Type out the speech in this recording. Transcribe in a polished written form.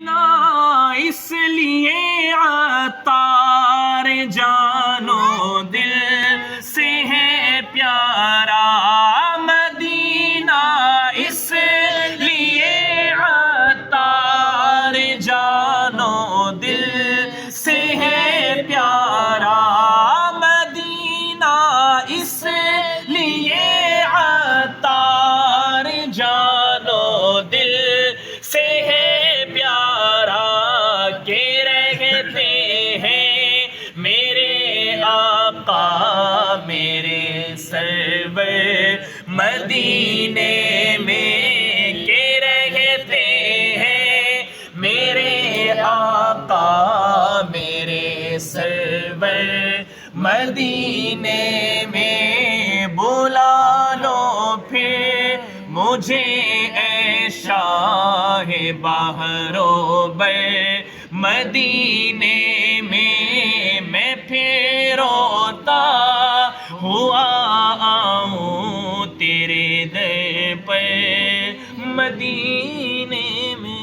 اس لیے عطار جانو دل سے ہے پیارا مدینہ، اس لیے عطار جانو دل سے ہے پیارا مدینہ، اس لیے عطار جانو دل سے ہے پیارا کہ رہتے ہیں میرے آقا میرے سرور مدینے میں، کہ رہتے ہیں میرے آقا میرے سرور مدینے میں، بلا لو پھر مجھے اے شاہ بحر و بر مدینے میں پھر روتا ہوا آؤں تیرے در پر مدینے میں۔